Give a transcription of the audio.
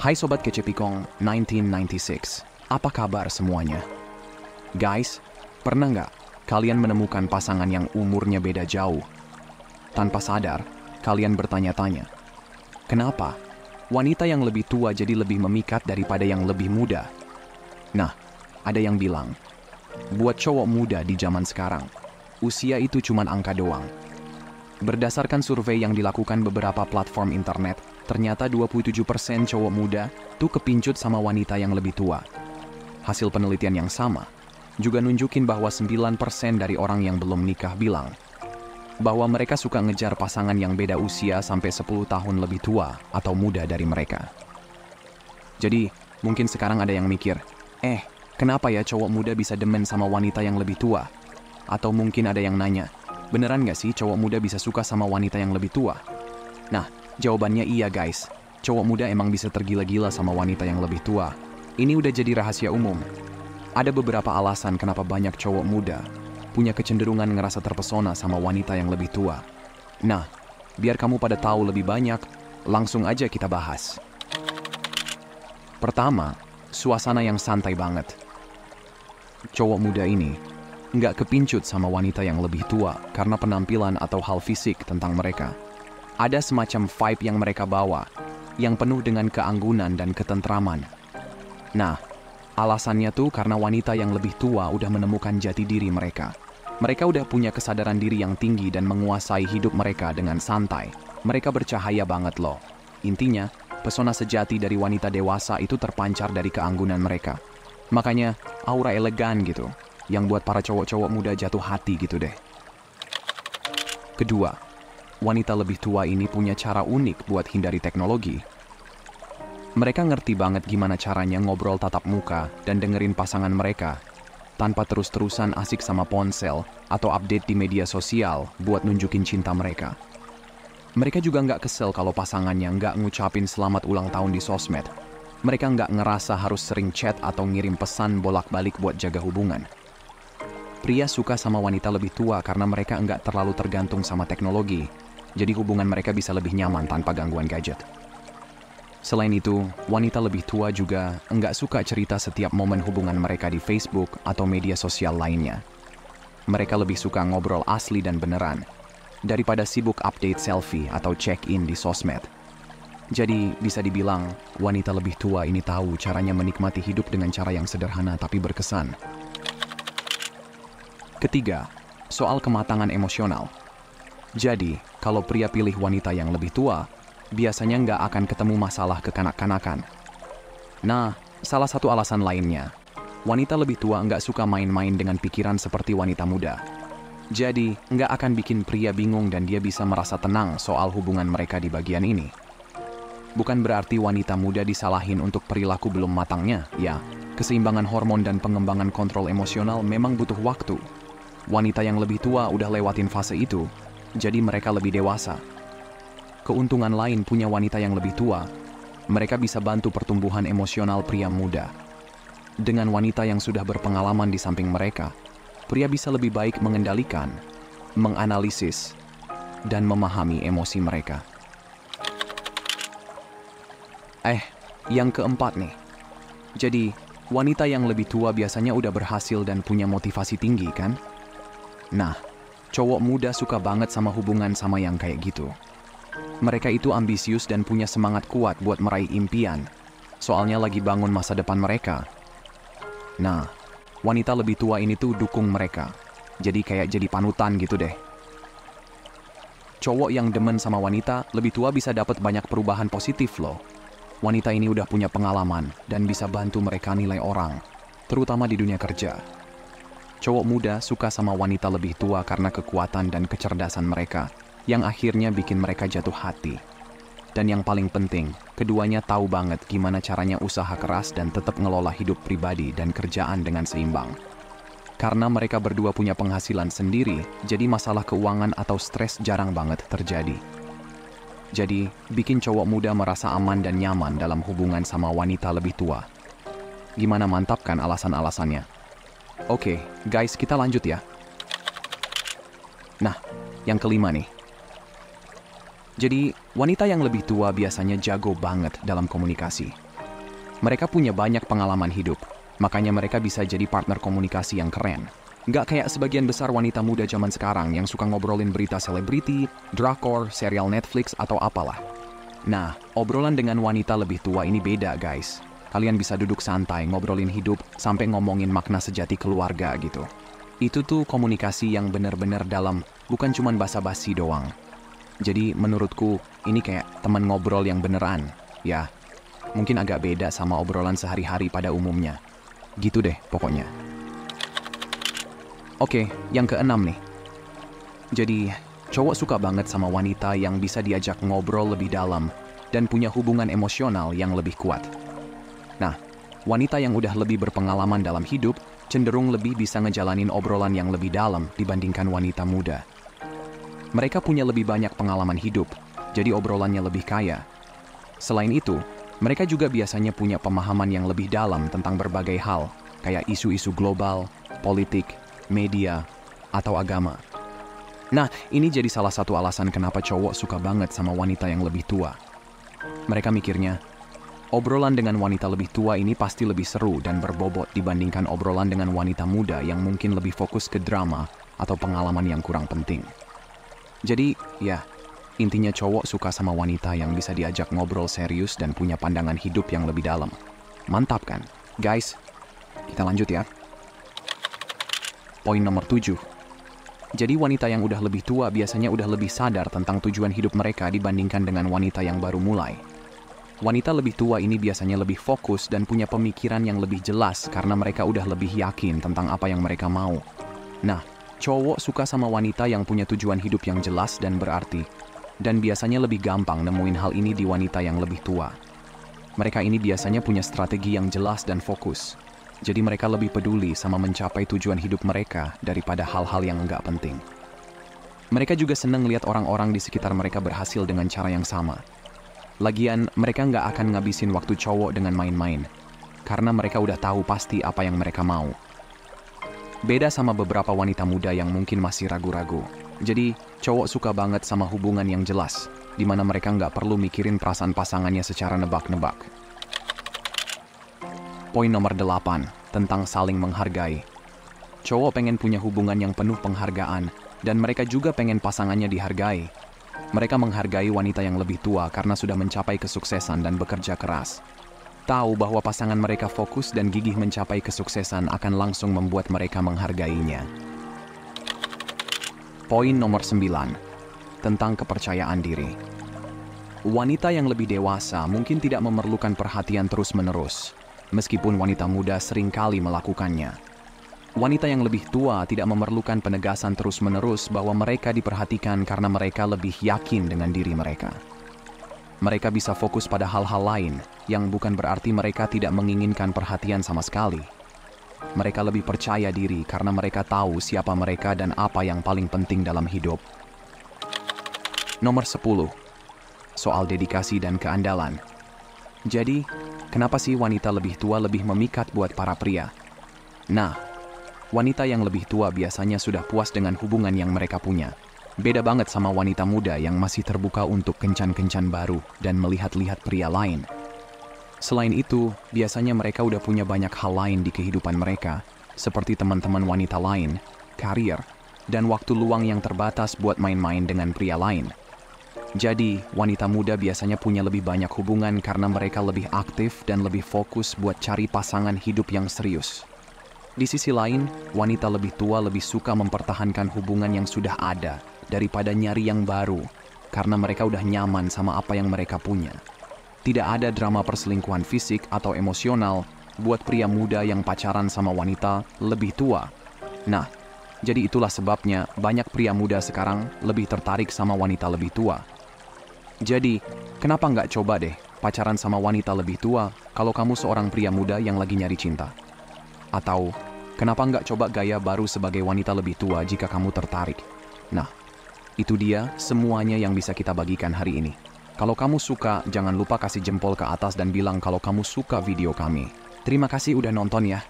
Hai Sobat Kecepikong 1996, apa kabar semuanya? Guys, pernah nggak kalian menemukan pasangan yang umurnya beda jauh? Tanpa sadar, kalian bertanya-tanya, kenapa wanita yang lebih tua jadi lebih memikat daripada yang lebih muda? Nah, ada yang bilang, buat cowok muda di zaman sekarang, usia itu cuma angka doang. Berdasarkan survei yang dilakukan beberapa platform internet, ternyata 27% cowok muda tuh kepincut sama wanita yang lebih tua. Hasil penelitian yang sama juga nunjukin bahwa 9% dari orang yang belum nikah bilang bahwa mereka suka ngejar pasangan yang beda usia sampai 10 tahun lebih tua atau muda dari mereka. Jadi, mungkin sekarang ada yang mikir, kenapa ya cowok muda bisa demen sama wanita yang lebih tua? Atau mungkin ada yang nanya, beneran nggak sih cowok muda bisa suka sama wanita yang lebih tua? Nah, jawabannya iya guys, cowok muda emang bisa tergila-gila sama wanita yang lebih tua. Ini udah jadi rahasia umum. Ada beberapa alasan kenapa banyak cowok muda punya kecenderungan ngerasa terpesona sama wanita yang lebih tua. Nah, biar kamu pada tahu lebih banyak, langsung aja kita bahas. Pertama, suasana yang santai banget. Cowok muda ini nggak kepincut sama wanita yang lebih tua karena penampilan atau hal fisik tentang mereka. Ada semacam vibe yang mereka bawa, yang penuh dengan keanggunan dan ketentraman. Nah, alasannya tuh karena wanita yang lebih tua udah menemukan jati diri mereka. Mereka udah punya kesadaran diri yang tinggi dan menguasai hidup mereka dengan santai. Mereka bercahaya banget loh. Intinya, pesona sejati dari wanita dewasa itu terpancar dari keanggunan mereka. Makanya, aura elegan gitu, yang buat para cowok-cowok muda jatuh hati gitu deh. Kedua, wanita lebih tua ini punya cara unik buat hindari teknologi. Mereka ngerti banget gimana caranya ngobrol tatap muka dan dengerin pasangan mereka tanpa terus-terusan asik sama ponsel atau update di media sosial buat nunjukin cinta mereka. Mereka juga nggak kesel kalau pasangannya nggak ngucapin selamat ulang tahun di sosmed. Mereka nggak ngerasa harus sering chat atau ngirim pesan bolak-balik buat jaga hubungan. Pria suka sama wanita lebih tua karena mereka nggak terlalu tergantung sama teknologi. Jadi hubungan mereka bisa lebih nyaman tanpa gangguan gadget. Selain itu, wanita lebih tua juga nggak suka cerita setiap momen hubungan mereka di Facebook atau media sosial lainnya. Mereka lebih suka ngobrol asli dan beneran, daripada sibuk update selfie atau check-in di sosmed. Jadi, bisa dibilang, wanita lebih tua ini tahu caranya menikmati hidup dengan cara yang sederhana tapi berkesan. Ketiga, soal kematangan emosional. Jadi, kalau pria pilih wanita yang lebih tua, biasanya nggak akan ketemu masalah kekanak-kanakan. Nah, salah satu alasan lainnya, wanita lebih tua nggak suka main-main dengan pikiran seperti wanita muda. Jadi, nggak akan bikin pria bingung dan dia bisa merasa tenang soal hubungan mereka di bagian ini. Bukan berarti wanita muda disalahin untuk perilaku belum matangnya, ya. Keseimbangan hormon dan pengembangan kontrol emosional memang butuh waktu. Wanita yang lebih tua udah lewatin fase itu, jadi mereka lebih dewasa. Keuntungan lain punya wanita yang lebih tua, mereka bisa bantu pertumbuhan emosional pria muda. Dengan wanita yang sudah berpengalaman di samping mereka, pria bisa lebih baik mengendalikan, menganalisis, dan memahami emosi mereka. Yang keempat nih. Jadi, wanita yang lebih tua biasanya udah berhasil dan punya motivasi tinggi kan? Nah, cowok muda suka banget sama hubungan sama yang kayak gitu. Mereka itu ambisius dan punya semangat kuat buat meraih impian. Soalnya lagi bangun masa depan mereka. Nah, wanita lebih tua ini tuh dukung mereka. Jadi kayak jadi panutan gitu deh. Cowok yang demen sama wanita lebih tua bisa dapat banyak perubahan positif loh. Wanita ini udah punya pengalaman dan bisa bantu mereka nilai orang, terutama di dunia kerja. Cowok muda suka sama wanita lebih tua karena kekuatan dan kecerdasan mereka, yang akhirnya bikin mereka jatuh hati. Dan yang paling penting, keduanya tahu banget gimana caranya usaha keras dan tetap ngelola hidup pribadi dan kerjaan dengan seimbang. Karena mereka berdua punya penghasilan sendiri, jadi masalah keuangan atau stres jarang banget terjadi. Jadi, bikin cowok muda merasa aman dan nyaman dalam hubungan sama wanita lebih tua. Gimana, mantap kan alasan-alasannya? Oke, guys, kita lanjut ya. Nah, yang kelima nih. Jadi, wanita yang lebih tua biasanya jago banget dalam komunikasi. Mereka punya banyak pengalaman hidup, makanya mereka bisa jadi partner komunikasi yang keren. Nggak kayak sebagian besar wanita muda zaman sekarang yang suka ngobrolin berita selebriti, drakor, serial Netflix, atau apalah. Nah, obrolan dengan wanita lebih tua ini beda, guys. Kalian bisa duduk santai, ngobrolin hidup, sampai ngomongin makna sejati keluarga gitu. Itu tuh komunikasi yang benar-benar dalam, bukan cuma basa-basi doang. Jadi menurutku, ini kayak teman ngobrol yang beneran. Ya, mungkin agak beda sama obrolan sehari-hari pada umumnya. Gitu deh pokoknya. Oke, yang keenam nih. Jadi, cowok suka banget sama wanita yang bisa diajak ngobrol lebih dalam dan punya hubungan emosional yang lebih kuat. Nah, wanita yang udah lebih berpengalaman dalam hidup cenderung lebih bisa ngejalanin obrolan yang lebih dalam dibandingkan wanita muda. Mereka punya lebih banyak pengalaman hidup, jadi obrolannya lebih kaya. Selain itu, mereka juga biasanya punya pemahaman yang lebih dalam tentang berbagai hal, kayak isu-isu global, politik, media, atau agama. Nah, ini jadi salah satu alasan kenapa cowok suka banget sama wanita yang lebih tua. Mereka mikirnya, obrolan dengan wanita lebih tua ini pasti lebih seru dan berbobot dibandingkan obrolan dengan wanita muda yang mungkin lebih fokus ke drama atau pengalaman yang kurang penting. Jadi, ya, intinya cowok suka sama wanita yang bisa diajak ngobrol serius dan punya pandangan hidup yang lebih dalam. Mantap kan? Guys, kita lanjut ya. Poin nomor 7. Jadi wanita yang udah lebih tua biasanya udah lebih sadar tentang tujuan hidup mereka dibandingkan dengan wanita yang baru mulai. Wanita lebih tua ini biasanya lebih fokus dan punya pemikiran yang lebih jelas karena mereka udah lebih yakin tentang apa yang mereka mau. Nah, cowok suka sama wanita yang punya tujuan hidup yang jelas dan berarti, dan biasanya lebih gampang nemuin hal ini di wanita yang lebih tua. Mereka ini biasanya punya strategi yang jelas dan fokus. Jadi mereka lebih peduli sama mencapai tujuan hidup mereka daripada hal-hal yang enggak penting. Mereka juga senang lihat orang-orang di sekitar mereka berhasil dengan cara yang sama. Lagian, mereka nggak akan ngabisin waktu cowok dengan main-main, karena mereka udah tahu pasti apa yang mereka mau. Beda sama beberapa wanita muda yang mungkin masih ragu-ragu. Jadi, cowok suka banget sama hubungan yang jelas, di mana mereka nggak perlu mikirin perasaan pasangannya secara nebak-nebak. Poin nomor 8, tentang saling menghargai. Cowok pengen punya hubungan yang penuh penghargaan, dan mereka juga pengen pasangannya dihargai. Mereka menghargai wanita yang lebih tua karena sudah mencapai kesuksesan dan bekerja keras. Tahu bahwa pasangan mereka fokus dan gigih mencapai kesuksesan akan langsung membuat mereka menghargainya. Poin nomor 9, tentang kepercayaan diri. Wanita yang lebih dewasa mungkin tidak memerlukan perhatian terus-menerus, meskipun wanita muda seringkali melakukannya. Wanita yang lebih tua tidak memerlukan penegasan terus-menerus bahwa mereka diperhatikan karena mereka lebih yakin dengan diri mereka. Mereka bisa fokus pada hal-hal lain, yang bukan berarti mereka tidak menginginkan perhatian sama sekali. Mereka lebih percaya diri karena mereka tahu siapa mereka dan apa yang paling penting dalam hidup. Nomor 10. Soal dedikasi dan keandalan. Jadi, kenapa sih wanita lebih tua lebih memikat buat para pria? Nah, wanita yang lebih tua biasanya sudah puas dengan hubungan yang mereka punya. Beda banget sama wanita muda yang masih terbuka untuk kencan-kencan baru dan melihat-lihat pria lain. Selain itu, biasanya mereka udah punya banyak hal lain di kehidupan mereka, seperti teman-teman wanita lain, karir, dan waktu luang yang terbatas buat main-main dengan pria lain. Jadi, wanita muda biasanya punya lebih banyak hubungan karena mereka lebih aktif dan lebih fokus buat cari pasangan hidup yang serius. Di sisi lain, wanita lebih tua lebih suka mempertahankan hubungan yang sudah ada daripada nyari yang baru, karena mereka udah nyaman sama apa yang mereka punya. Tidak ada drama perselingkuhan fisik atau emosional buat pria muda yang pacaran sama wanita lebih tua. Nah, jadi itulah sebabnya banyak pria muda sekarang lebih tertarik sama wanita lebih tua. Jadi, kenapa nggak coba deh pacaran sama wanita lebih tua kalau kamu seorang pria muda yang lagi nyari cinta? Atau, kenapa nggak coba gaya baru sebagai wanita lebih tua jika kamu tertarik? Nah, itu dia semuanya yang bisa kita bagikan hari ini. Kalau kamu suka, jangan lupa kasih jempol ke atas dan bilang kalau kamu suka video kami. Terima kasih udah nonton ya.